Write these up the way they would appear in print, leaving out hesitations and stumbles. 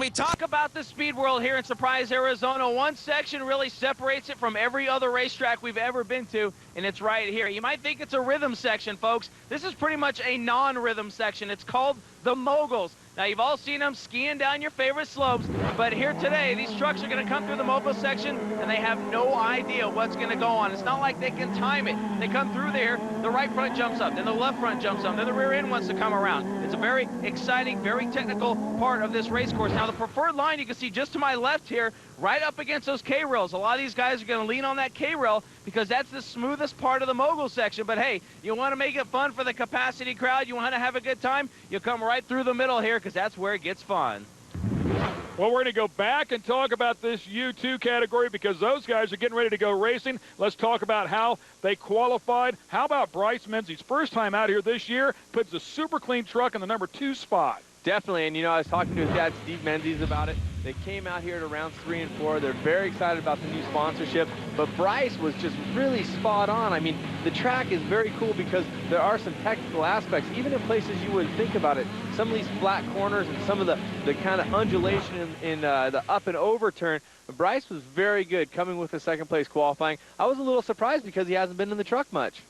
When we talk about the speed world here in Surprise, Arizona, one section really separates it from every other racetrack we've ever been to, and it's right here. You might think it's a rhythm section, folks. This is pretty much a non-rhythm section. It's called the Moguls. Now, you've all seen them skiing down your favorite slopes, but here today, these trucks are going to come through the Mogul section, and they have no idea what's going to go on. It's not like they can time it. They come through there, the right front jumps up, then the left front jumps up, then the rear end wants to come around. It's a very exciting, very technical part of this race course. Now, the preferred line you can see just to my left here, right up against those K-rails. A lot of these guys are going to lean on that K-rail because that's the smoothest part of the Mogul section. But hey, you want to make it fun for the capacity crowd, you want to have a good time, you come right through the middle here because that's where it gets fun. Well, we're going to go back and talk about this U2 category because those guys are getting ready to go racing. Let's talk about how they qualified. How about Bryce Menzies? First time out here this year, puts a super clean truck in the number 2 spot. Definitely, and you know, I was talking to his dad, Steve Menzies, about it. They came out here to rounds 3 and 4. They're very excited about the new sponsorship, but Bryce was just really spot on. I mean, the track is very cool because there are some technical aspects, even in places you wouldn't think about it. Some of these flat corners and some of the kind of undulation in the up and over turn. Bryce was very good coming with the second place qualifying. I was a little surprised because he hasn't been in the truck much.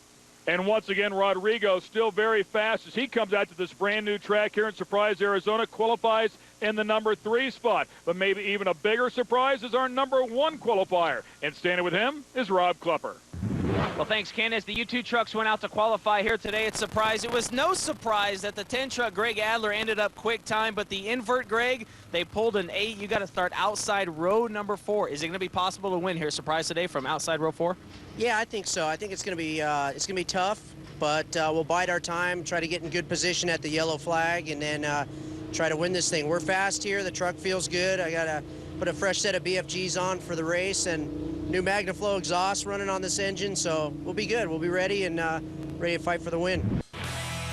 And once again, Rodrigo still very fast as he comes out to this brand new track here in Surprise, Arizona, qualifies in the number 3 spot. But maybe even a bigger surprise is our number 1 qualifier. And standing with him is Rob Klepper. Well, thanks, Ken. As the U2 trucks went out to qualify here today at Surprise, it was no surprise that the 10 truck Greg Adler ended up quick time, but the invert Greg, they pulled an 8. You got to start outside row number 4. Is it going to be possible to win here, Surprise, today from outside row 4? Yeah, I think so. I think it's going to be tough, but we'll bide our time, try to get in good position at the yellow flag, and then try to win this thing. We're fast here. The truck feels good. I got to put a fresh set of BFGs on for the race and new MagnaFlow exhaust running on this engine, so we'll be good. We'll be ready and ready to fight for the win.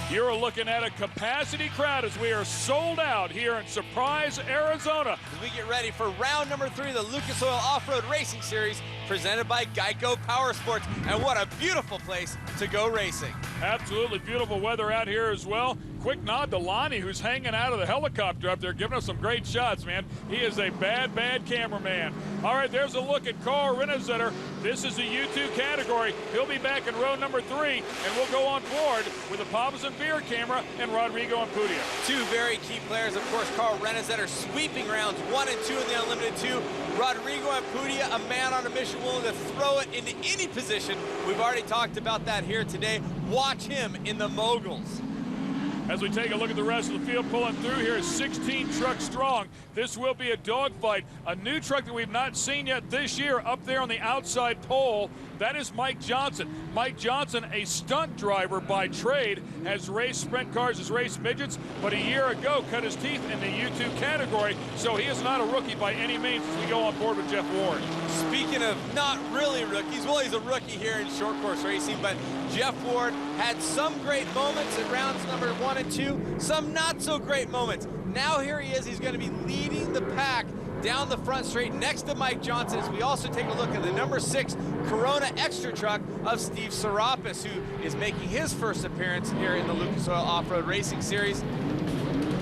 You're looking at a capacity crowd as we are sold out here in Surprise, Arizona. As we get ready for round number 3 of the Lucas Oil Off-Road Racing Series presented by Geico Power Sports. And what a beautiful place to go racing. Absolutely beautiful weather out here as well. Quick nod to Lonnie, who's hanging out of the helicopter up there, giving us some great shots, man. He is a bad, bad cameraman. All right, there's a look at Carl Rennezetter. This is the U2 category. He'll be back in row number 3, and we'll go on board with the Papas and Beer camera and Rodrigo and Pudia. 2 very key players, of course, Carl Rennezetter sweeping rounds 1 and 2 in the Unlimited 2. Rodrigo and Pudia, a man on a mission willing to throw it into any position. We've already talked about that here today. Watch him in the Moguls. As we take a look at the rest of the field pulling through here is 16 trucks strong. This will be a dogfight. A new truck that we've not seen yet this year up there on the outside pole. That is Mike Johnson. Mike Johnson, a stunt driver by trade, has raced sprint cars, has raced midgets, but a year ago cut his teeth in the U2 category, so he is not a rookie by any means as we go on board with Jeff Ward. Speaking of not really rookies, well, he's a rookie here in short course racing, but Jeff Ward had some great moments at rounds number 1 and 2, some not so great moments. Now here he is, he's going to be leading the pack down the front straight next to Mike Johnson as we also take a look at the number 6 Corona Extra truck of Steve Serapis, who is making his first appearance here in the Lucas Oil Off-Road Racing Series.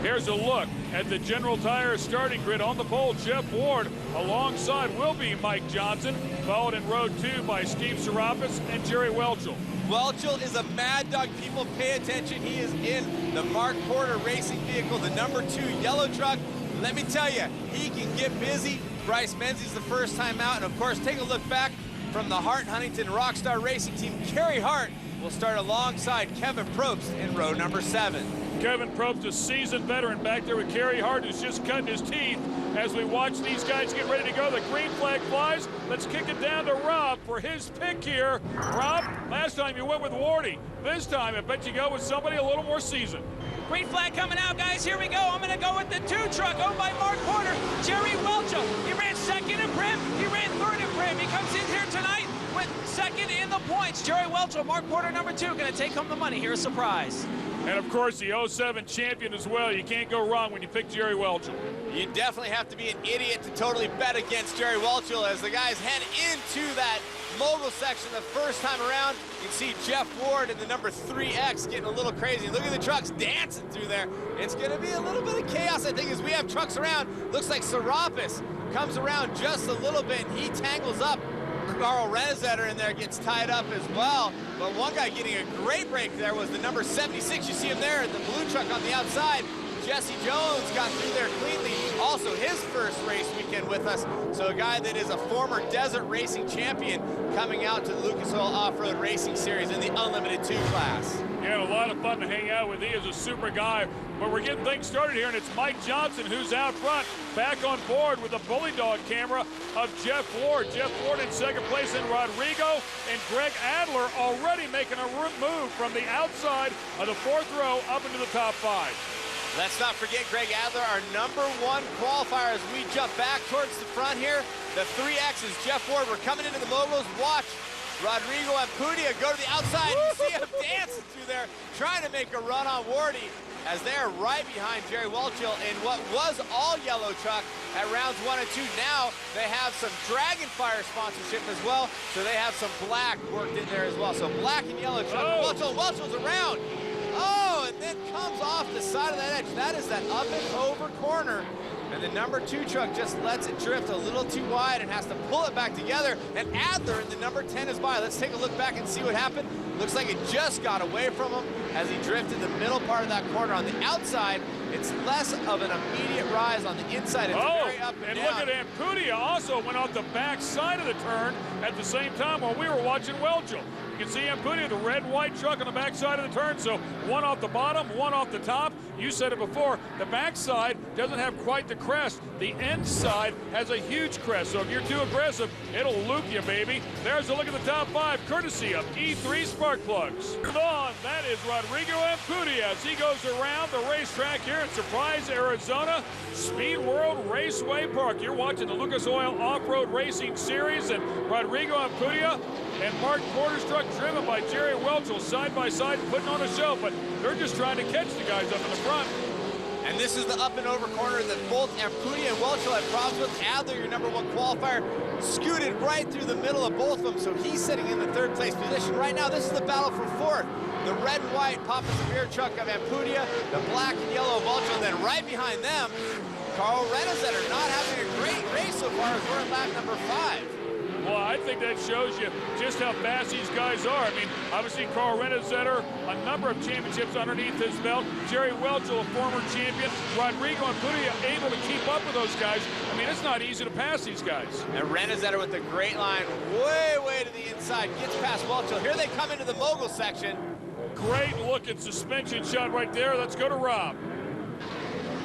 Here's a look at the General Tire starting grid. On the pole, Jeff Ward. Alongside will be Mike Johnson, followed in row 2 by Steve Serapis and Jerry Welchel. Welchel is a mad dog. People pay attention. He is in the Mark Porter racing vehicle, the number 2 yellow truck. Let me tell you, he can get busy. Bryce Menzies the first time out. And of course, take a look back from the Hart Huntington Rockstar Racing Team. Kerry Hart will start alongside Kevin Probst in row number 7. Kevin Probst, a seasoned veteran back there with Kerry Hart, who's just cutting his teeth as we watch these guys get ready to go. The green flag flies. Let's kick it down to Rob for his pick here. Rob, last time you went with Wardy. This time, I bet you go with somebody a little more seasoned. Green flag coming out, guys. Here we go. I'm going to go with the 2 truck owned by Mark Porter, Jerry Welchel. He ran 2nd in Prim. He ran 3rd in Prim. He comes in here tonight with second in the points. Jerry Welchel, Mark Porter, number 2, going to take home the money. Here's a surprise. And of course, the 07 champion as well. You can't go wrong when you pick Jerry Welchel. You definitely have to be an idiot to totally bet against Jerry Welchel as the guys head into that mogul section the first time around. You can see Jeff Ward in the number 3X getting a little crazy. Look at the trucks dancing through there. It's going to be a little bit of chaos, I think, as we have trucks around. Looks like Serapis comes around just a little bit, and he tangles up. Carl Renezetter in there gets tied up as well. But one guy getting a great break there was the number 76. You see him there, the blue truck on the outside. Jesse Jones got through there cleanly. Also his first race weekend with us. So a guy that is a former desert racing champion coming out to the Lucas Oil Off-Road Racing Series in the Unlimited 2 class. Yeah, a lot of fun to hang out with. He is a super guy. But we're getting things started here, and it's Mike Johnson who's out front, back on board with the bully dog camera of Jeff Ward. Jeff Ward in second place, and Rodrigo and Greg Adler already making a move from the outside of the 4th row up into the top 5. Let's not forget Greg Adler, our number 1 qualifier as we jump back towards the front here. The 3X is Jeff Ward. We're coming into the moguls. Watch Rodrigo and Pudia go to the outside. You see him dancing through there, trying to make a run on Wardy as they're right behind Jerry Welchel in what was all yellow truck at rounds 1 and 2. Now they have some Dragonfire sponsorship as well, so they have some black worked in there as well. So black and yellow truck. Welchel's around. Oh, and then comes off the side of that edge. That is that up and over corner. And the number 2 truck just lets it drift a little too wide and has to pull it back together. And Adler in the number 10 is by. Let's take a look back and see what happened. Looks like it just got away from him as he drifted the middle part of that corner. On the outside, it's less of an immediate rise. On the inside, it's very up and down. Look at Ampudia also went off the back side of the turn at the same time while we were watching Welchel. You can see Ampudia, the red white truck on the back side of the turn. So one off the bottom, one off the top. You said it before, the back side doesn't have quite the crest. The end side has a huge crest. So if you're too aggressive, it'll loop you, baby. There's a look at the top 5, courtesy of E3 Spark Plugs. On, that is Rodrigo Ampudia as he goes around the racetrack here in Surprise, Arizona, Speed World Raceway Park. You're watching the Lucas Oil Off-Road Racing Series, and Rodrigo Ampudia and Mark Porter's truck driven by Jerry Welchel side by side putting on a show, but they're just trying to catch the guys up in the front. And this is the up and over corner that both Ampudia and Welchel had problems with. Adler, your number 1 qualifier, scooted right through the middle of both of them, so he's sitting in the 3rd place position. Right now, this is the battle for 4th. The red and white Papa Severe truck of Ampudia, the black and yellow of Welchel, and then right behind them, Carl Renezetter not having a great race so far as we're in lap number 5. Well, I think that shows you just how fast these guys are. I mean, obviously, Carl Renezetter, a number of championships underneath his belt. Jerry Welchel, a former champion. Rodrigo and Pudia able to keep up with those guys. I mean, it's not easy to pass these guys. And Renezetter with the great line way to the inside, gets past Welchel. Here they come into the mogul section. Great look at suspension shot right there. Let's go to Rob.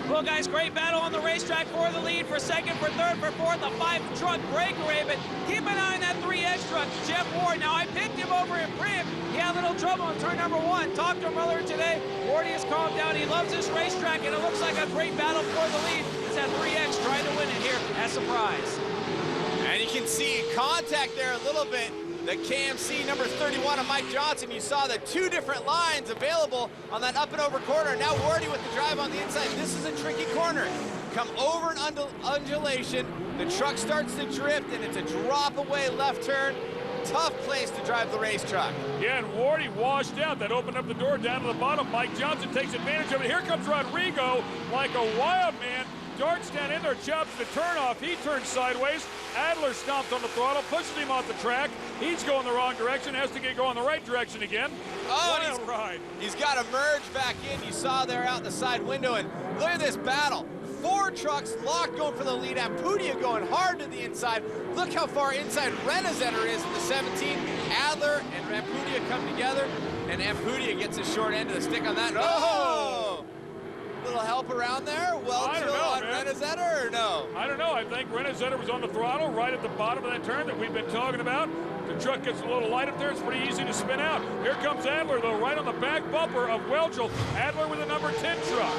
Well, guys, great battle on the racetrack for the lead, for second, for third, for fourth, a 5-truck breakaway, but keep an eye on that 3X truck, Jeff Ward. Now, I picked him over in Prim. He had a little trouble on turn number 1. Talked to him earlier today. Wardy has calmed down. He loves this racetrack, and it looks like a great battle for the lead. It's that 3X trying to win it here at Surprise. And you can see contact there a little bit. The KMC number 31 of Mike Johnson. You saw the 2 different lines available on that up and over corner. Now Wardy with the drive on the inside. This is a tricky corner. Come over an undulation. The truck starts to drift, and it's a drop away left turn. Tough place to drive the race truck. Yeah, and Wardy washed out. That opened up the door down to the bottom. Mike Johnson takes advantage of it. Here comes Rodrigo like a wild man. Darts down in there, chops the turn off. He turns sideways. Adler stomps on the throttle, pushes him off the track. He's going the wrong direction, has to get going the right direction again. Oh, ride. He's got to merge back in. You saw there out the side window, and look at this battle. 4 trucks locked going for the lead. Ampudia going hard to the inside. Look how far inside Renezetter is in the 17. Adler and Ampudia come together, and Ampudia gets a short end of the stick on that. Oh! Little help around there? Welchel on Renezetter or no? I don't know. I think Renezetter was on the throttle right at the bottom of that turn that we've been talking about. The truck gets a little light up there. It's pretty easy to spin out. Here comes Adler, though, right on the back bumper of Welchel. Adler with a number 10 truck.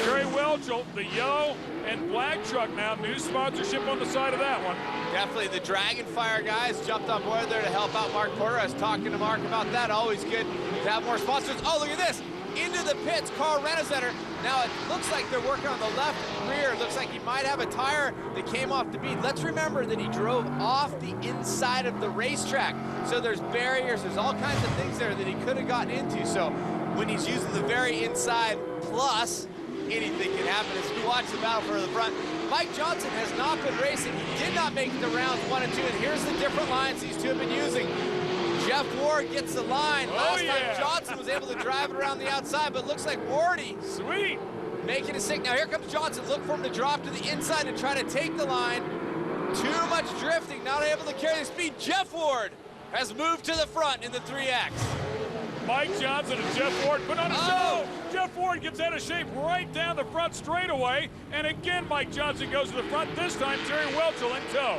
Jerry Welchel Welchel, the yellow and black truck now. New sponsorship on the side of that one. Definitely the Dragonfire guys jumped on board there to help out Mark Porter. I was talking to Mark about that. Always good to have more sponsors. Oh, look at this. Into the pits, Carl Renesetter. Now it looks like they're working on the left rear. Looks like he might have a tire that came off the bead. Let's remember that he drove off the inside of the racetrack. So there's barriers, there's all kinds of things there that he could have gotten into. So when he's using the very inside plus, anything can happen as we watch the battle for the front. Mike Johnson has not been racing. He did not make it to rounds 1 and 2. And here's the different lines these two have been using. Jeff Ward gets the line. Last time Johnson was able to drive it around the outside, but it looks like Wardy Sweet. making a stick. Now here comes Johnson. Look for him to drop to the inside and try to take the line. Too much drifting, not able to carry the speed. Jeff Ward has moved to the front in the 3X. Mike Johnson and Jeff Ward put on a show. Jeff Ward gets out of shape right down the front straightaway. And again, Mike Johnson goes to the front. This time, Jerry Welchel in tow.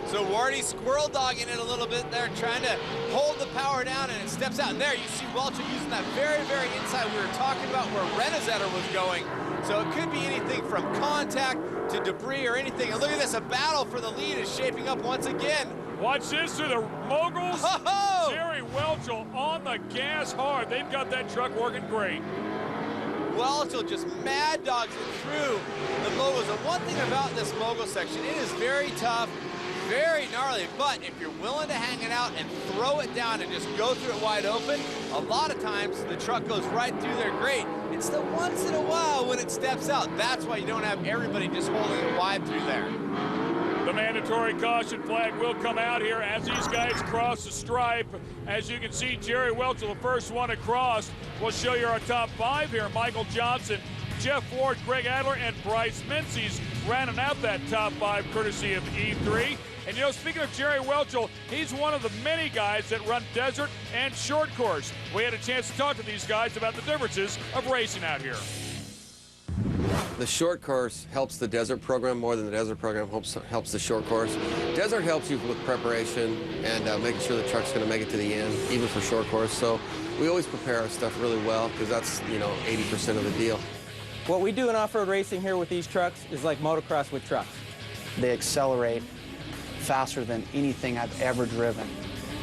So Wardy squirrel dogging it a little bit there, trying to hold the power down, and it steps out. And there you see Welchel using that very, very inside. We were talking about where Renesetter was going. So it could be anything from contact to debris or anything. And look at this, a battle for the lead is shaping up once again. Watch this through the moguls. Oh! Jerry Welchel on the gas hard. They've got that truck working great. Welchel just mad dogs it through the moguls. And one thing about this mogul section, it is very tough, very gnarly, but if you're willing to hang it out and throw it down and just go through it wide open, a lot of times the truck goes right through there great. It's the once in a while when it steps out. That's why you don't have everybody just holding it wide through there. The mandatory caution flag will come out here as these guys cross the stripe. As you can see, Jerry Welchel, the first one across. We'll show you our top 5 here. Michael Johnson, Jeff Ward, Greg Adler, and Bryce Menzies rounding out that top 5 courtesy of E3. And you know, speaking of Jerry Welchel, he's one of the many guys that run desert and short course. We had a chance to talk to these guys about the differences of racing out here. The short course helps the desert program more than the desert program helps the short course. Desert helps you with preparation and making sure the truck's going to make it to the end, even for short course. So we always prepare our stuff really well because that's, 80% of the deal. What we do in off-road racing here with these trucks is like motocross with trucks. They accelerate faster than anything I've ever driven.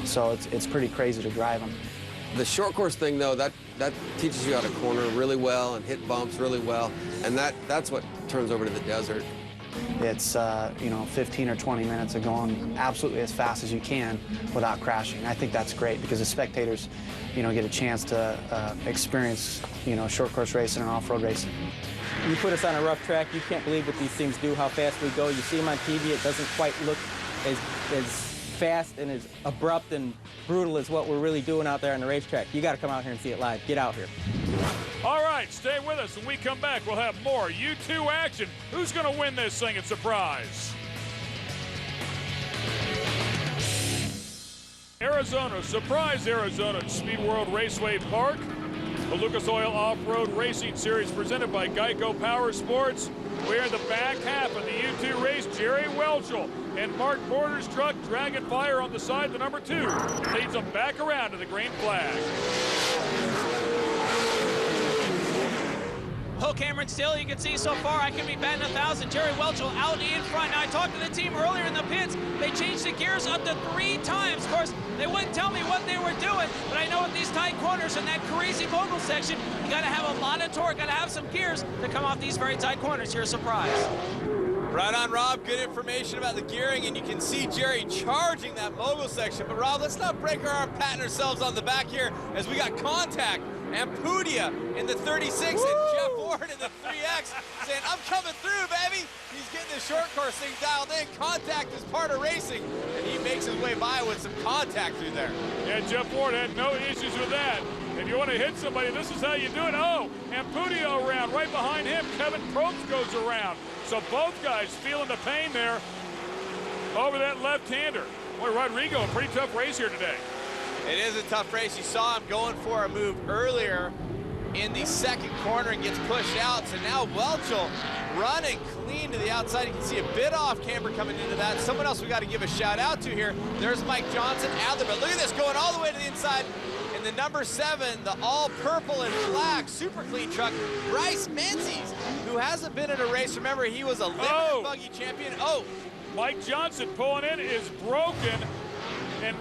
So it's pretty crazy to drive them. The short course thing, though, that teaches you how to corner really well and hit bumps really well, and that's what turns over to the desert. It's 15 or 20 minutes of going absolutely as fast as you can without crashing. I think that's great because the spectators, get a chance to experience, short course racing and off-road racing. You put us on a rough track, you can't believe what these things do, how fast we go. You see them on TV, it doesn't quite look as fast and as abrupt and brutal as what we're really doing out there on the racetrack. You got to come out here and see it live. Get out here. All right, stay with us. When we come back, we'll have more U2 action. Who's going to win this thing at Surprise? Arizona, Surprise Arizona, Speed World Raceway Park. The Lucas Oil Off-Road Racing Series presented by Geico Power Sports. We're in the back half of the U2 race. Jerry Welchel and Mark Porter's truck, Dragonfire on the side, the number 2, leads them back around to the green flag. Well, Cameron, still you can see so far, I can be batting 1,000. Jerry Welchel out in front. Now, I talked to the team earlier in the pits. They changed the gears up to 3 times. Of course, they wouldn't tell me what they were doing, but I know with these tight corners and that crazy mogul section, you got to have a lot of torque, got to have some gears to come off these very tight corners. Here's a surprise. Right on, Rob. Good information about the gearing, and you can see Jerry charging that mogul section. But, Rob, let's not break our arm patting ourselves on the back here as we got contact. And Pudia in the 36 and Jeff Ward in the 3X saying, I'm coming through, baby. He's getting the short course thing dialed in. Contact is part of racing, and he makes his way by with some contact through there. Yeah, Jeff Ward had no issues with that. If you want to hit somebody, this is how you do it. Oh, and Pudia around. Right behind him, Kevin Probst goes around. So both guys feeling the pain there over that left-hander. Boy, Rodrigo, a pretty tough race here today. It is a tough race. You saw him going for a move earlier in the second corner and gets pushed out. So now Welchel running clean to the outside. You can see a bit off camber coming into that. Someone else we got to give a shout out to here. There's Mike Johnson, Adler, but look at this going all the way to the inside. in the number 7, the all purple and black super clean truck, Bryce Menzies, who hasn't been in a race. Remember, he was a limited buggy champion. Mike Johnson pulling in is broken. And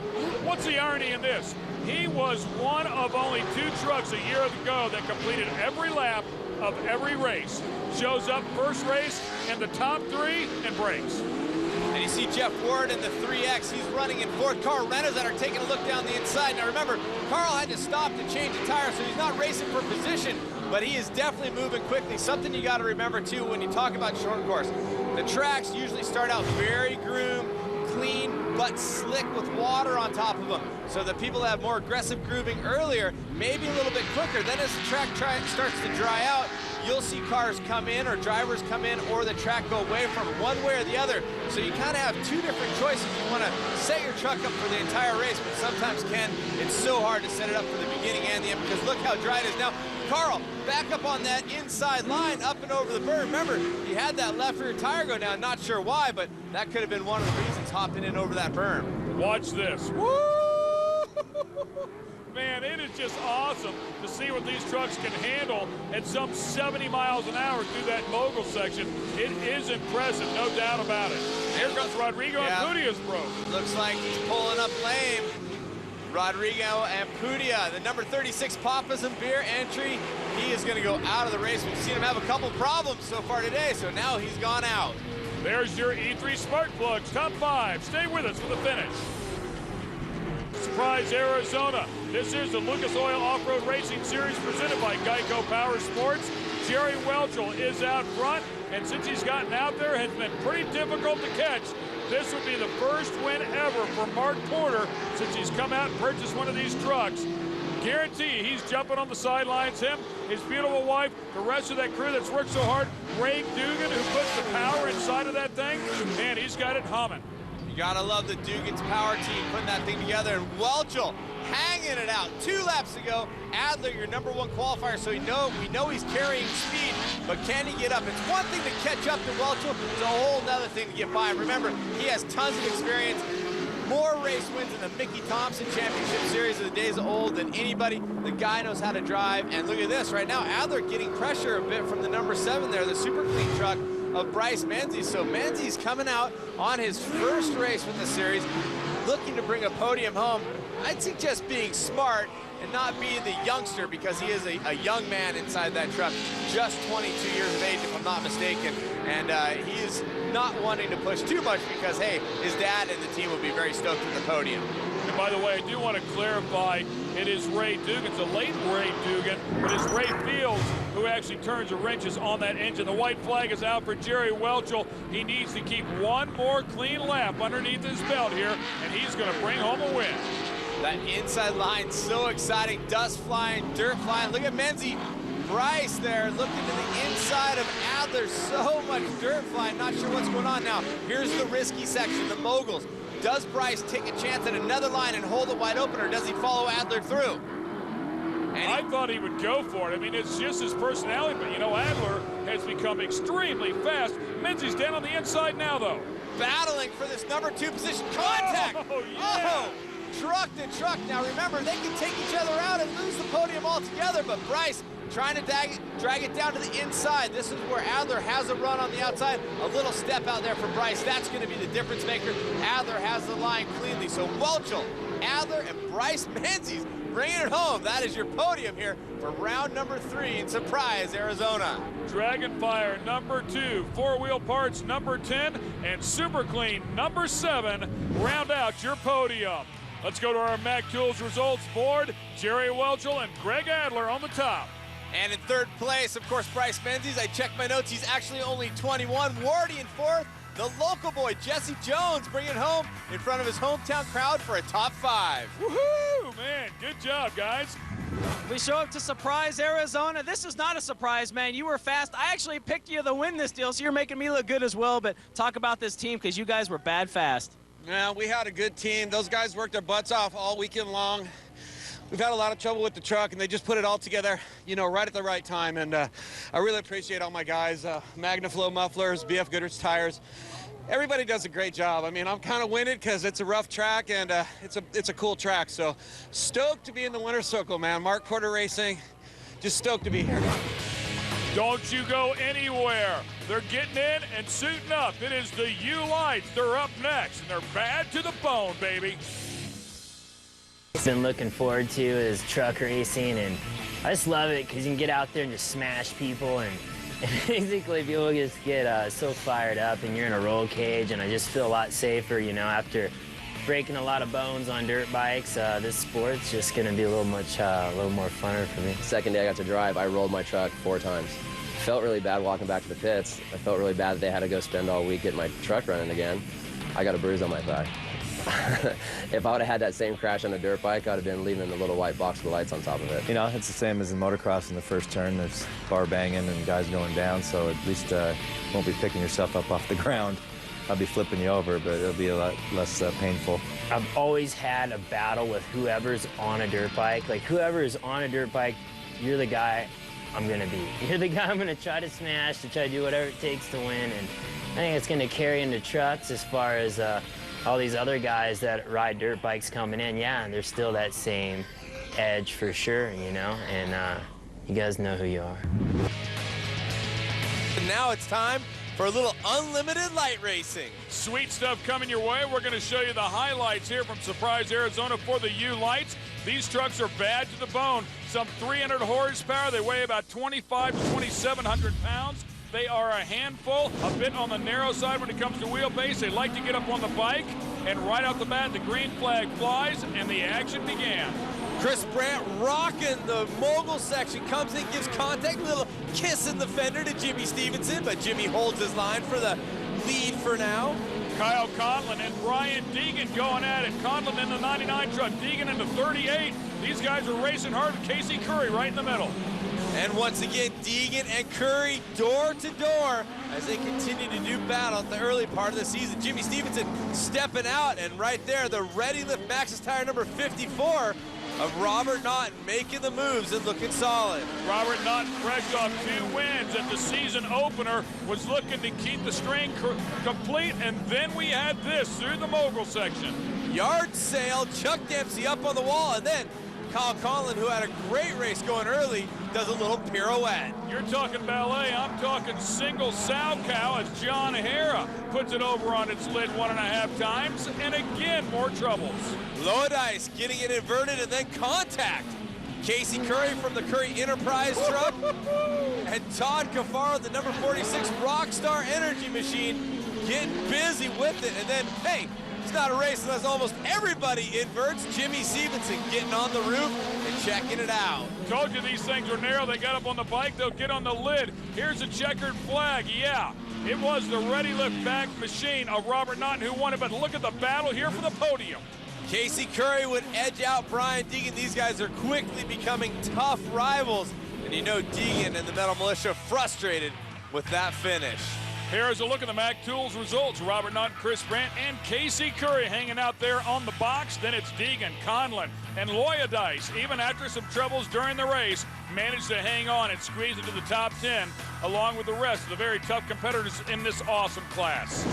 what's the irony in this? He was one of only 2 trucks a year ago that completed every lap of every race. Shows up first race in the top 3 and breaks. And you see Jeff Ward in the 3X. He's running in 4th. Carl Renazar taking a look down the inside. Now remember, Carl had to stop to change a tire, so he's not racing for position, but he is definitely moving quickly. Something you got to remember, too, when you talk about short course. The tracks usually start out very groomed, clean, but slick with water on top of them. So the people that have more aggressive grooving earlier, maybe a little bit quicker. Then as the track starts to dry out, you'll see cars come in or drivers come in or the track go away from one way or the other. So you kind of have 2 different choices. You want to set your truck up for the entire race, but sometimes, Ken, it's so hard to set it up for the beginning and the end because look how dry it is now. Carl, back up on that inside line, up and over the berm. Remember, he had that left rear tire go down. Not sure why, but that could have been one of the reasons hopping in over that berm. Watch this. Woo! Man, it is just awesome to see what these trucks can handle at some 70 miles an hour through that mogul section. It is impressive, no doubt about it. Here comes Rodrigo Amputia's broke. Looks like he's pulling up lame. Rodrigo Amputia, the number 36 Papas and Beer entry. He is going to go out of the race. We've seen him have a couple problems so far today, so now he's gone out. There's your E3 Spark Plugs top 5. Stay with us for the finish. Surprise, Arizona. This is the Lucas Oil Off-Road Racing Series presented by Geico Power Sports. Jerry Welchel is out front, and since he's gotten out there, has been pretty difficult to catch. This would be the first win ever for Mark Porter since he's come out and purchased one of these trucks. Guarantee he's jumping on the sidelines, him, his beautiful wife, the rest of that crew that's worked so hard. Ray Dugan, who puts the power inside of that thing, and he's got it humming. You gotta love the Dugan's power team putting that thing together, and Welchel hanging it out. 2 laps ago, Adler, your number 1 qualifier, so we know he's carrying speed, but can he get up? It's one thing to catch up to Welchel, it's a whole other thing to get by him. Remember, he has tons of experience, more race wins in the Mickey Thompson Championship Series of the days of old than anybody. The guy knows how to drive, and look at this right now, Adler getting pressure a bit from the number 7 there, the super clean truck of Bryce Menzies. So Menzies coming out on his first race with the series, looking to bring a podium home. I'd suggest being smart and not being the youngster, because he is a young man inside that truck, just 22 years of age if I'm not mistaken, and he is not wanting to push too much because, hey, his dad and the team will be very stoked with the podium. And by the way, I do want to clarify, it is Ray Dugan, it's a late Ray Dugan, but it's Ray Fields who actually turns the wrenches on that engine. The white flag is out for Jerry Welchel. He needs to keep 1 more clean lap underneath his belt here, and he's going to bring home a win. That inside line, so exciting. Dust flying, dirt flying. Look at Menzie. Bryce there looking to the inside of Adler. So much dirt flying. Not sure what's going on now. Here's the risky section, the moguls. Does Bryce take a chance at another line and hold it wide open, or does he follow Adler through? I thought he would go for it. I mean, it's just his personality, but you know, Adler has become extremely fast. Menzie's down on the inside now, though. Battling for this number 2 position. Contact! Oh, yeah. Oh, truck to truck. Now remember, they can take each other out and lose the podium altogether, but Bryce trying to drag it down to the inside. This is where Adler has a run on the outside. A little step out there for Bryce. That's going to be the difference maker. Adler has the line cleanly. So Welchel, Adler, and Bryce Menzies bringing it home. That is your podium here for round number 3 in Surprise, Arizona. Dragonfire number 2, 4-wheel parts number 10, and Super Clean number 7 round out your podium. Let's go to our Mac Tools results board. Jerry Welchel and Greg Adler on the top. And in 3rd place, of course, Bryce Menzies. I checked my notes. He's actually only 21. Wardy in 4th. The local boy, Jesse Jones, bringing it home in front of his hometown crowd for a top 5. Woohoo, man. Good job, guys. We show up to Surprise, Arizona. This is not a surprise, man. You were fast. I actually picked you to win this deal, so you're making me look good as well. But talk about this team, because you guys were bad fast. Yeah, we had a good team. Those guys worked their butts off all weekend long. We've had a lot of trouble with the truck, and they just put it all together, you know, right at the right time. And I really appreciate all my guys, Magnaflow mufflers, BF Goodrich tires. Everybody does a great job. I mean, I'm kind of winded because it's a rough track and it's a cool track. So stoked to be in the winner's circle, man. Mark Porter Racing, just stoked to be here. Don't you go anywhere. They're getting in and suiting up. It is the U-Lights. They're up next, and they're bad to the bone, baby. Been looking forward to is truck racing, and I just love it because you can get out there and just smash people, and basically people just get so fired up, and you're in a roll cage, and I just feel a lot safer, you know, after breaking a lot of bones on dirt bikes. This sport's just going to be a little more funner for me. Second day I got to drive, I rolled my truck 4 times. Felt really bad walking back to the pits. I felt really bad that they had to go spend all week getting my truck running again. I got a bruise on my thigh. If I would have had that same crash on a dirt bike, I'd have been leaving the little white box with the lights on top of it. You know, it's the same as in motocross in the first turn. There's bar banging and guys going down, so at least you won't be picking yourself up off the ground. I'll be flipping you over, but it'll be a lot less painful. I've always had a battle with whoever's on a dirt bike. Like, whoever is on a dirt bike, you're the guy I'm going to beat. You're the guy I'm going to try to smash, to try to do whatever it takes to win. And I think it's going to carry into trucks as far as all these other guys that ride dirt bikes coming in. Yeah, and there's still that same edge for sure, you know, and you guys know who you are. And now it's time for a little unlimited light racing. Sweet stuff coming your way. We're going to show you the highlights here from Surprise, Arizona for the U-Lights. These trucks are bad to the bone. Some 300 horsepower. They weigh about 2,500 to 2,700 pounds. They are a handful, a bit on the narrow side when it comes to wheelbase. They like to get up on the bike, and right out the bat, the green flag flies, and the action began. Chris Brandt rocking the mogul section, comes in, gives contact, little kiss in the fender to Jimmy Stevenson, but Jimmy holds his line for the lead for now. Kyle Conlon and Brian Deegan going at it. Conlon in the 99 truck, Deegan in the 38. These guys are racing hard with Casey Curry right in the middle. And once again, Deegan and Curry door to door as they continue to do battle at the early part of the season. Jimmy Stevenson stepping out, and right there, the Ready Lift Maxxis tire number 54 of Robert Naughton making the moves and looking solid. Robert Naughton, fresh off 2 wins at the season opener, was looking to keep the string complete, and then we had this through the mogul section. Yard sale, Chuck Dempsey up on the wall, and then Kyle Conlon, who had a great race going early, does a little pirouette. You're talking ballet, I'm talking single sow cow as John Hara puts it over on its lid 1.5 times, and again, more troubles. Lodice getting it inverted and then contact. Casey Curry from the Curry Enterprise truck, and Todd Cafaro, the number 46 Rockstar Energy Machine, getting busy with it, and then, hey, it's not a race unless almost everybody inverts. Jimmy Stevenson getting on the roof and checking it out. Told you these things are narrow. They got up on the bike. They'll get on the lid. Here's a checkered flag. Yeah, it was the Ready Lift back machine of Robert Naughton who won it, but look at the battle here for the podium. Casey Curry would edge out Brian Deegan. These guys are quickly becoming tough rivals. And you know Deegan and the Metal Militia frustrated with that finish. Here's a look at the Mac Tools results. Robert Naughton, Chris Brandt, and Casey Curry hanging out there on the box. Then it's Deegan, Conlon, and Loyadice, even after some troubles during the race, managed to hang on and squeeze into the top 10, along with the rest of the very tough competitors in this awesome class.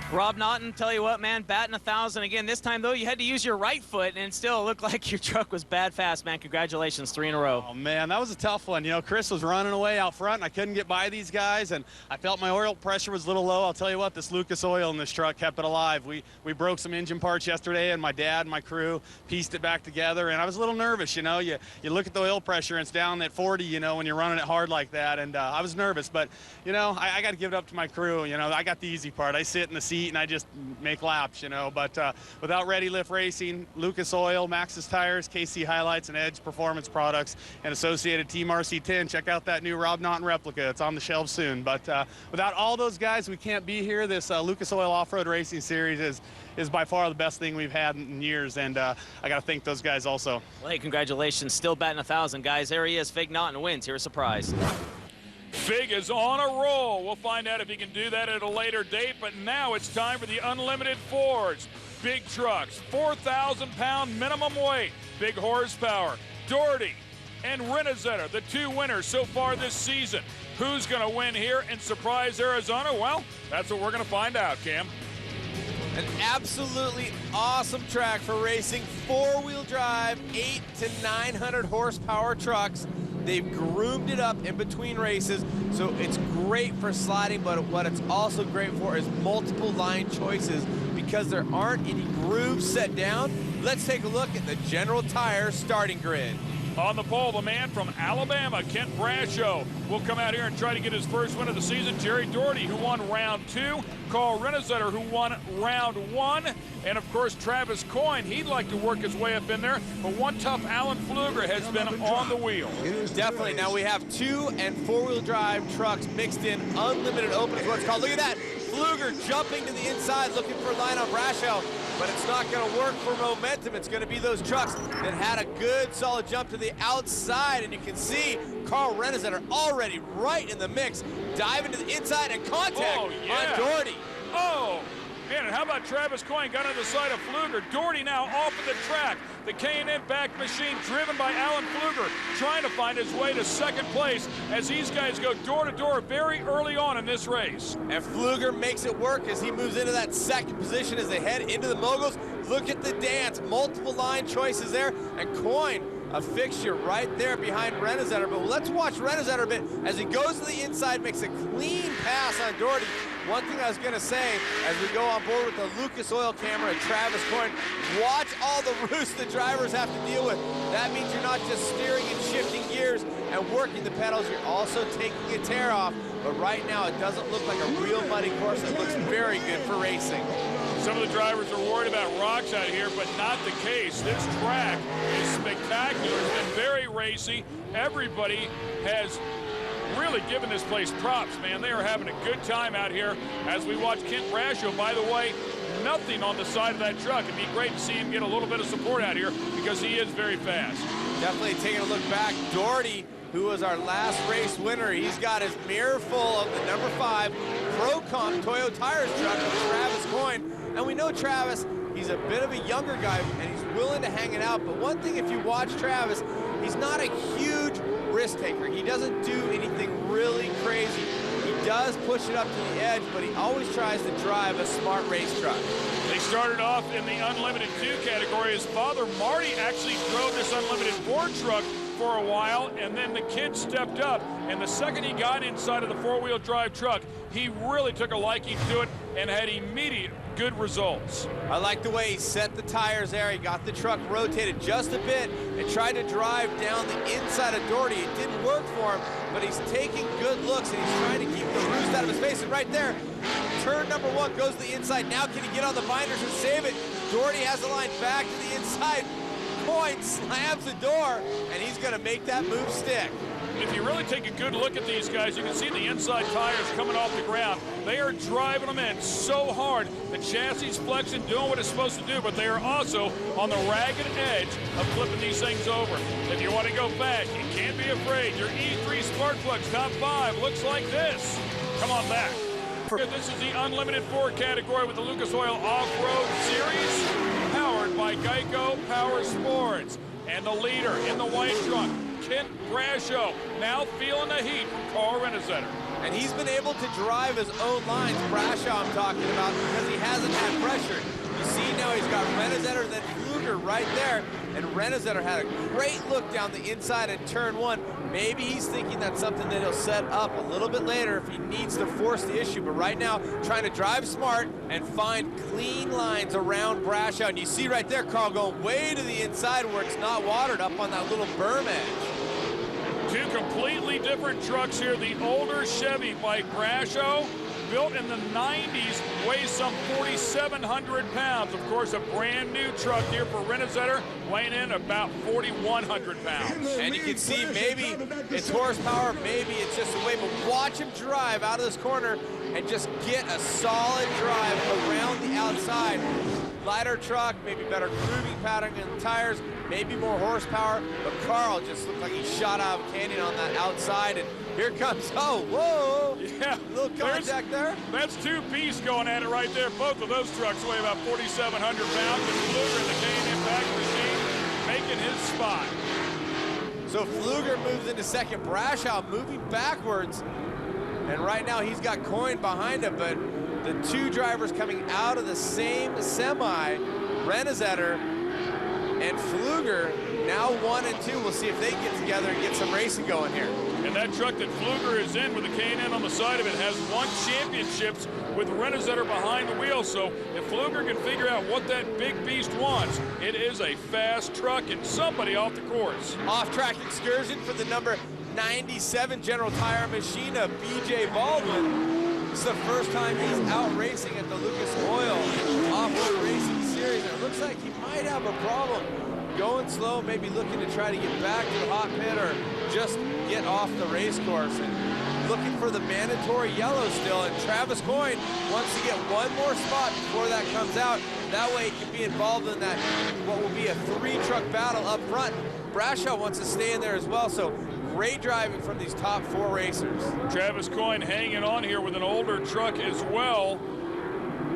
Rob Naughton, tell you what, man, batting 1,000 again. This time, though, you had to use your right foot, and still it looked like your truck was bad fast, man. Congratulations, 3 in a row. Oh, man, that was a tough one. You know, Chris was running away out front, and I couldn't get by these guys, and I felt my oil pressure was a little low. I'll tell you what, this Lucas oil in this truck kept it alive. We broke some engine parts yesterday, and my dad and my crew pieced it back together, and I was a little nervous, you know. You look at the oil pressure, and it's down at 40, you know, when you're running it hard like that, and I was nervous. But, you know, I got to give it up to my crew. You know, I got the easy part. I sit in the seat, and I just make laps, you know. But without Ready Lift Racing, Lucas Oil, Maxxis Tires, KC Highlights, and Edge Performance Products, and associated Team RC10, check out that new Rob Naughton replica. It's on the shelves soon. But without all those guys, we can't be here. This Lucas Oil Off-Road Racing Series is by far the best thing we've had in years, and I got to thank those guys also. Well, hey, congratulations. Still batting 1,000, guys. There he is. Fig Naughton wins. Here's a surprise. Fig is on a roll. We'll find out if he can do that at a later date, but now it's time for the Unlimited Fords. Big trucks, 4,000-pound minimum weight, big horsepower. Doherty, and Renazetter, the two winners so far this season. Who's going to win here in Surprise, Arizona? Well, that's what we're going to find out, Cam. An absolutely awesome track for racing four-wheel drive, 800 to 900 horsepower trucks. They've groomed it up in between races, so it's great for sliding, but what it's also great for is multiple line choices because there aren't any grooves set down. Let's take a look at the General Tire starting grid. On the pole, the man from Alabama, Kent Brasho, will come out here and try to get his first win of the season. Jerry Doherty, who won round 2. Carl Renazetter, who won round 1. And, of course, Travis Coyne, he'd like to work his way up in there. But one tough Alan Pfluger has been on the wheel. Definitely. Now we have 2- and 4-wheel drive trucks mixed in. Unlimited open is what it's called. Look at that. Pfluger jumping to the inside, looking for a line on Brasho. But it's not going to work for momentum. It's going to be those trucks that had a good, solid jump to the outside. And you can see Carl Renazetter already right in the mix, diving to the inside and contact on Doherty. Oh, man, and how about Travis Coyne got on the side of Pfluger? Doherty now off of the track. The K&N back machine driven by Alan Pfluger, trying to find his way to second place as these guys go door to door very early on in this race. And Pfluger makes it work as he moves into that second position as they head into the moguls. Look at the dance, multiple line choices there, and Coyne, a fixture right there behind Renazetter. But let's watch Renazetter a bit as he goes to the inside, makes a clean pass on Doherty. One thing I was going to say as we go on board with the Lucas Oil camera and Travis Coyne, watch all the roosts the drivers have to deal with. That means you're not just steering and shifting gears and working the pedals, you're also taking a tear off. But right now it doesn't look like a real muddy course. It looks very good for racing. Some of the drivers are worried about rocks out here, but not the case. This track is spectacular. It's been very racy. Everybody has really given this place props, man. They are having a good time out here as we watch Kent Brasho. By the way, nothing on the side of that truck. It'd be great to see him get a little bit of support out here because he is very fast. Definitely taking a look back. Doherty, who was our last race winner, he's got his mirror full of the number 5 Pro Toyo Tires truck with Travis Coyne. And we know Travis, he's a bit of a younger guy and he's willing to hang it out. But one thing, if you watch Travis, he's not a huge risk taker. He doesn't do anything really crazy. He does push it up to the edge, but he always tries to drive a smart race truck. They started off in the Unlimited 2 category. His father, Marty, actually drove this Unlimited 4 truck for a while, and then the kid stepped up, and the second he got inside of the 4-wheel drive truck, he really took a liking to it and had immediate good results. I like the way he set the tires there. He got the truck rotated just a bit and tried to drive down the inside of Doherty. It didn't work for him, but he's taking good looks and he's trying to keep the roost out of his face. And right there, turn number 1 goes to the inside. Now can he get on the binders and save it? Doherty has the line back to the inside. Coyne slams the door, and he's going to make that move stick. If you really take a good look at these guys, you can see the inside tires coming off the ground. They are driving them in so hard. The chassis flexing, doing what it's supposed to do, but they are also on the ragged edge of flipping these things over. If you want to go fast, you can't be afraid. Your E3 Spark Plugs top 5 looks like this. Come on back. This is the Unlimited 4 category with the Lucas Oil Off-Road Series, powered by Geico Power Sports. And the leader in the white truck, Kent Brasho, now feeling the heat from Carl Renazetter. And he's been able to drive his own lines, Brasho I'm talking about, because he hasn't had pressure. You see now he's got Renazetter, then Pfluger right there, and Renazetter had a great look down the inside in turn 1. Maybe he's thinking that's something that he'll set up a little bit later if he needs to force the issue, but right now trying to drive smart and find clean lines around Brasho. And you see right there Carl going way to the inside where it's not watered up on that little berm edge. Two completely different trucks here. The older Chevy by Brasho, built in the 90s, weighs some 4,700 pounds. Of course, a brand new truck here for Renazetter, weighing in about 4,100 pounds. And you can see maybe it's horsepower, maybe it's just a way, but watch him drive out of this corner and just get a solid drive around the outside. Lighter truck, maybe better grooving pattern in the tires, maybe more horsepower, but Carl just looked like he shot out of a canyon on that outside, and here comes, oh, whoa, yeah, a little contact there. That's 2 pieces going at it right there. Both of those trucks weigh about 4,700 pounds, and Pfluger in the K&N back machine making his spot. So So Pfluger moves into second, Brashow moving backwards. And right now he's got Coyne behind him, but the two drivers coming out of the same semi, Renesetter and Pfluger, now 1 and 2. We'll see if they get together and get some racing going here. And that truck that Pfluger is in with the K&N on the side of it has won championships with Renesetter behind the wheel. So if Pfluger can figure out what that big beast wants, it is a fast truck and somebody off the course. Off-track excursion for the number 97 General Tire machine of BJ Baldwin. This is the first time he's out racing at the Lucas Oil Off-Road Racing Series. And it looks like he might have a problem going slow, maybe looking to try to get back to the hot pit or just get off the race course. And looking for the mandatory yellow still. And Travis Coyne wants to get one more spot before that comes out. That way he can be involved in that, what will be a 3-truck battle up front. Brashow wants to stay in there as well. So great driving from these top 4 racers. Travis Coyne hanging on here with an older truck as well.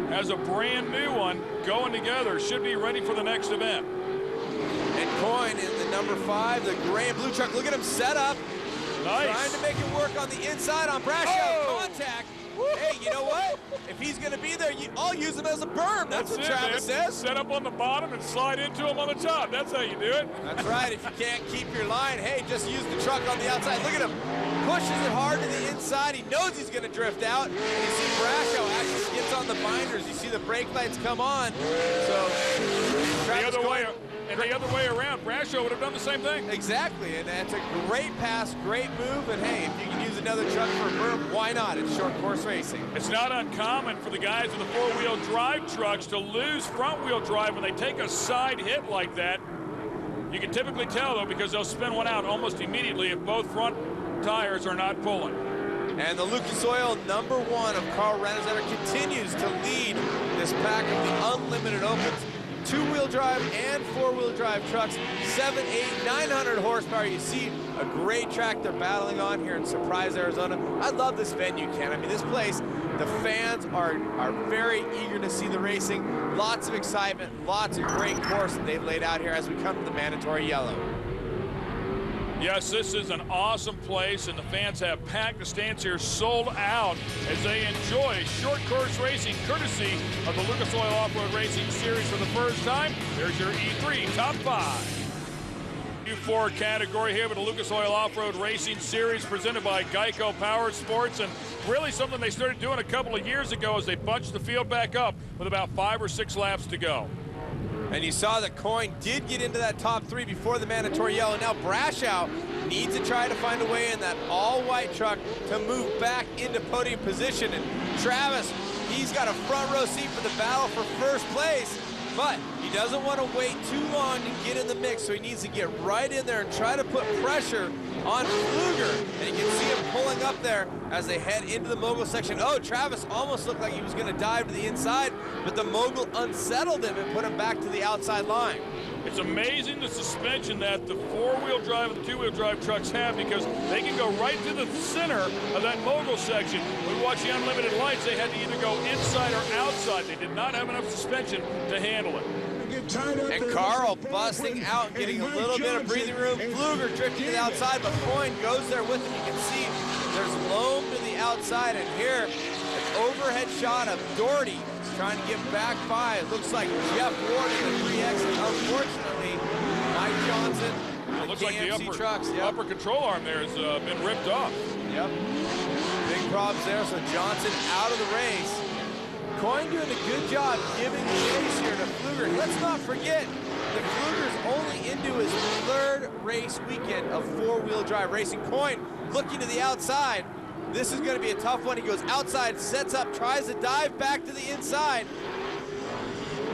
Has a brand new one going together. Should be ready for the next event. And Coyne in the number 5, the gray and blue truck. Look at him set up. Nice. Trying to make it work on the inside on Brashow. Oh! Contact. Hey, you know what? If he's going to be there, I'll use him as a berm. That's what Travis says. Set up on the bottom and slide into him on the top. That's how you do it. That's right. If you can't keep your line, hey, just use the truck on the outside. Look at him. Pushes it hard to the inside. He knows he's going to drift out. And you see Brashow actually gets on the binders. You see the brake lights come on. So Travis the other way around, Brashow would have done the same thing. Exactly, and that's a great pass, great move, and hey, if you can use another truck for a berm, why not? It's short course racing. It's not uncommon for the guys with the 4-wheel drive trucks to lose front-wheel drive when they take a side hit like that. You can typically tell, though, because they'll spin one out almost immediately if both front tires are not pulling. And the Lucas Oil number 1 of Carl Renesetter continues to lead this pack of the Unlimited Opens. 2-wheel drive and 4-wheel drive trucks, 700, 800, 900 horsepower. You see a great track they're battling on here in Surprise, Arizona. I love this venue, Ken. I mean, this place, the fans are very eager to see the racing. Lots of excitement, lots of great course that they've laid out here as we come to the mandatory yellow. Yes, this is an awesome place, and the fans have packed the stands here sold out as they enjoy short course racing courtesy of the Lucas Oil Off-Road Racing Series for the first time. There's your E3 Top 5. U4 category here with the Lucas Oil Off-Road Racing Series presented by Geico Power Sports, and really something they started doing a couple of years ago as they bunched the field back up with about 5 or 6 laps to go. And you saw that Coyne did get into that top 3 before the mandatory yellow. Now Brashow needs to try to find a way in that all-white truck to move back into podium position. And Travis, he's got a front row seat for the battle for first place, but he doesn't want to wait too long to get in the mix, so he needs to get right in there and try to put pressure on Pfluger. And you can see him pulling up there as they head into the mogul section. Oh, Travis almost looked like he was going to dive to the inside, but the mogul unsettled him and put him back to the outside line. It's amazing the suspension that the 4-wheel drive and the 2-wheel drive trucks have, because they can go right to the center of that mogul section. When we watch the Unlimited Lights, they had to either go inside or outside. They did not have enough suspension to handle it. And Carl busting out, getting a little bit of breathing room. Pfluger drifting to the outside, but Coyne goes there with him. You can see there's loam to the outside, and here, an overhead shot of Doherty trying to get back by. It looks like Jeff Ward in the 3X, and unfortunately, Mike Johnson, it looks like the upper control arm there has been ripped off. Yep. Big problems there, so Johnson out of the race. Coyne doing a good job giving the chase here to Pfluger. Let's not forget that Pfluger's only into his 3rd race weekend of 4-wheel drive racing. Coyne looking to the outside. This is going to be a tough one. He goes outside, sets up, tries to dive back to the inside.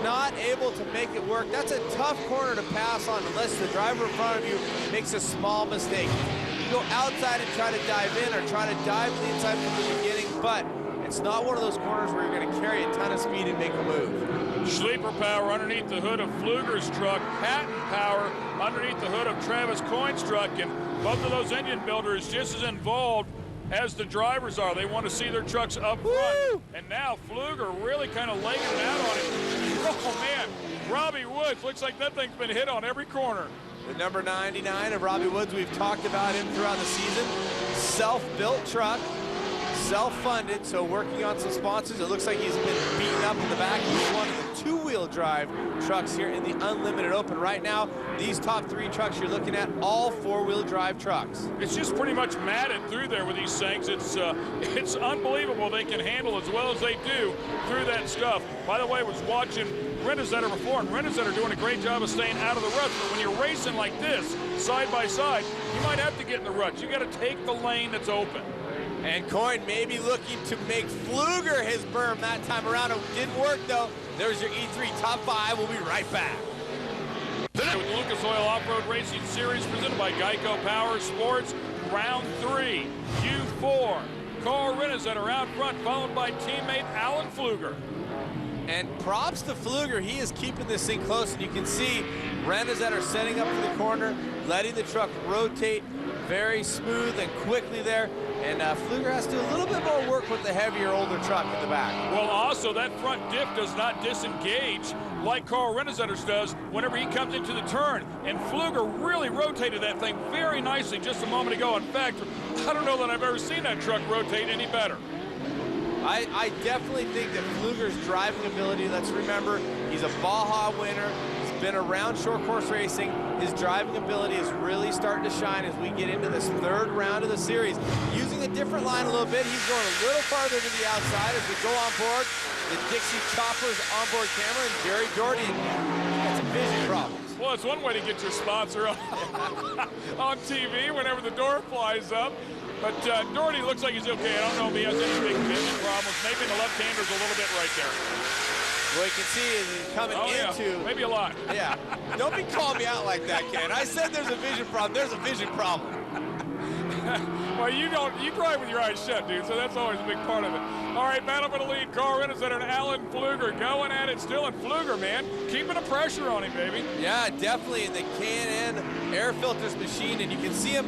Not able to make it work. That's a tough corner to pass on unless the driver in front of you makes a small mistake. You go outside and try to dive in or try to dive to the inside from the beginning, but it's not one of those corners where you're going to carry a ton of speed and make a move. Sleeper power underneath the hood of Pfluger's truck, patent power underneath the hood of Travis Coyne's truck, and both of those engine builders just as involved as the drivers are. They want to see their trucks up front. Woo! And now Pfluger really kind of laying it out on it. Oh man, Robbie Woods, looks like that thing's been hit on every corner. The number 99 of Robbie Woods, we've talked about him throughout the season. Self-built truck, self-funded, so working on some sponsors. It looks like he's been beaten up in the back. He's one of the two-wheel drive trucks here in the Unlimited Open. Right now, these top 3 trucks you're looking at, all 4-wheel drive trucks. It's just pretty much matted through there with these things. It's unbelievable they can handle as well as they do through that stuff. By the way, I was watching Renazetter before, and Renazetter doing a great job of staying out of the ruts. But when you're racing like this, side by side, you might have to get in the ruts. You got to take the lane that's open. And Coyne maybe looking to make Pfluger his berm that time around. It didn't work though. There's your E3 top 5. We'll be right back. With Lucas Oil Off-Road Racing Series presented by Geico Power Sports, round 3, U4. Carl Renazetter out front, followed by teammate Alan Pfluger. And props to Pfluger, he is keeping this thing close, and you can see Renazetter setting up for the corner, letting the truck rotate very smooth and quickly there. And Pfluger has to do a little bit more work with the heavier, older truck in the back. Well, also, that front diff does not disengage like Carl Renazetter's does whenever he comes into the turn. And Pfluger really rotated that thing very nicely just a moment ago. In fact, I don't know that I've ever seen that truck rotate any better. I definitely think that Pfluger's driving ability, let's remember, he's a Baja winner. He's been around short course racing. His driving ability is really starting to shine as we get into this 3rd round of the series. Using a different line a little bit, he's going a little farther to the outside as we go on board. The Dixie Chopper's onboard camera, and Jerry Doherty has some vision problems. Well, it's one way to get your sponsor on TV whenever the door flies up. But Doherty looks like he's okay. I don't know if he has any big vision problems. Maybe the left-hander's a little bit right there. Well, you can see as he's coming into... Maybe a lot. Yeah. Don't be calling me out like that, Ken. I said there's a vision problem. There's a vision problem. Well, you drive with your eyes shut, dude, so that's always a big part of it. All right, battle for the lead. Carl Renazetter and Alan Pfluger going at it still. And Pfluger, man, keeping the pressure on him, baby. Yeah, definitely in the K&N air filters machine, and you can see him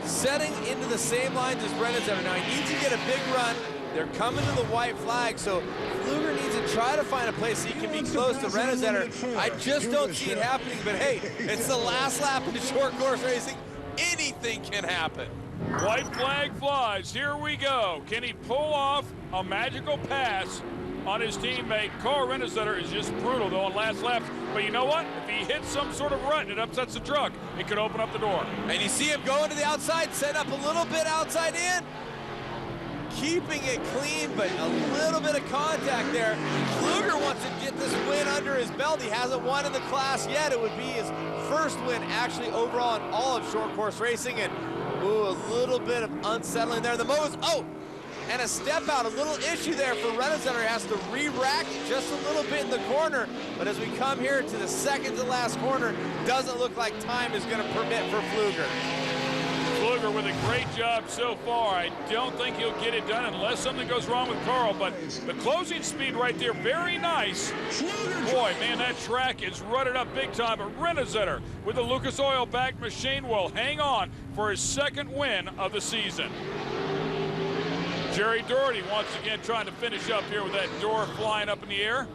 setting into the same lines as Renazetter. Now, he needs to get a big run. They're coming to the white flag, so Pfluger needs to try to find a place he can be close to Renazetter. I just don't see it happening, but hey, it's the last lap in short course racing. Anything can happen. White flag flies. Here we go. Can he pull off a magical pass on his teammate? Carl Renazetter is just brutal, though, on last laps. But you know what? If he hits some sort of rut and it upsets the truck, it could open up the door. And you see him going to the outside, set up a little bit outside in. Keeping it clean, but a little bit of contact there. Pfluger wants to get this win under his belt. He hasn't won in the class yet. It would be his first win actually overall in all of short course racing. And ooh, a little bit of unsettling there. The Mo's, and a step out, a little issue there for Renazetter. He has to re-rack just a little bit in the corner. But as we come here to the second to last corner, doesn't look like time is going to permit for Pfluger. Pfluger with a great job so far. I don't think he'll get it done unless something goes wrong with Carl, but the closing speed right there, very nice. Boy, man, that track is rutted up big time, but Renazetter with the Lucas Oil back machine will hang on for his 2nd win of the season. Jerry Doherty once again trying to finish up here with that door flying up in the air.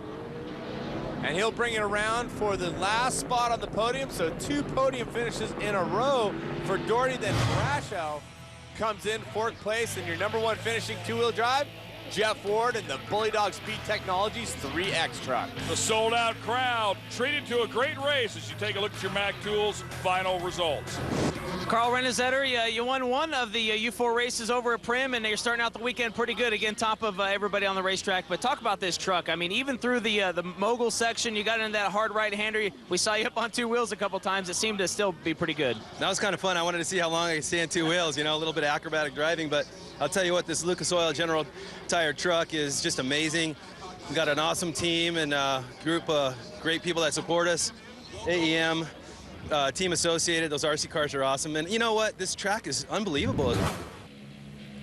And he'll bring it around for the last spot on the podium. So 2 podium finishes in a row for Doherty. Then Brashow comes in 4th place, and your #1 finishing 2-wheel drive, Jeff Ward and the Bully Dog Speed Technologies 3X truck. The sold-out crowd treated to a great race as you take a look at your Mac Tools final results. Carl Renazetter, you won one of the U4 races over at Prim, and you're starting out the weekend pretty good. Again, top of everybody on the racetrack. But talk about this truck. I mean, even through the mogul section, you got into that hard right-hander. We saw you up on 2 wheels a couple times. It seemed to still be pretty good. That was kind of fun. I wanted to see how long I could stay on 2 wheels, you know, a little bit of acrobatic driving. But I'll tell you what, this Lucas Oil General Tire truck is just amazing. We've got an awesome team and a group of great people that support us. AEM. Team Associated, those RC cars are awesome. And you know what? This track is unbelievable.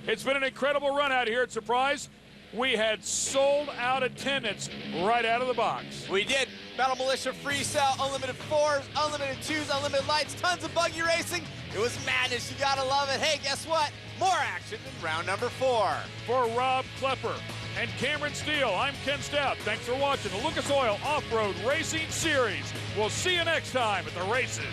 It's been an incredible run out here at Surprise. We had sold out attendance right out of the box. We did. Battle Militia Freestyle, Unlimited 4s, Unlimited 2s, Unlimited Lights, tons of buggy racing. It was madness. You gotta love it. Hey, guess what? More action in round #4. For Rob Klepper and Cameron Steele, I'm Ken Stout. Thanks for watching the Lucas Oil Off-Road Racing Series. We'll see you next time at the races.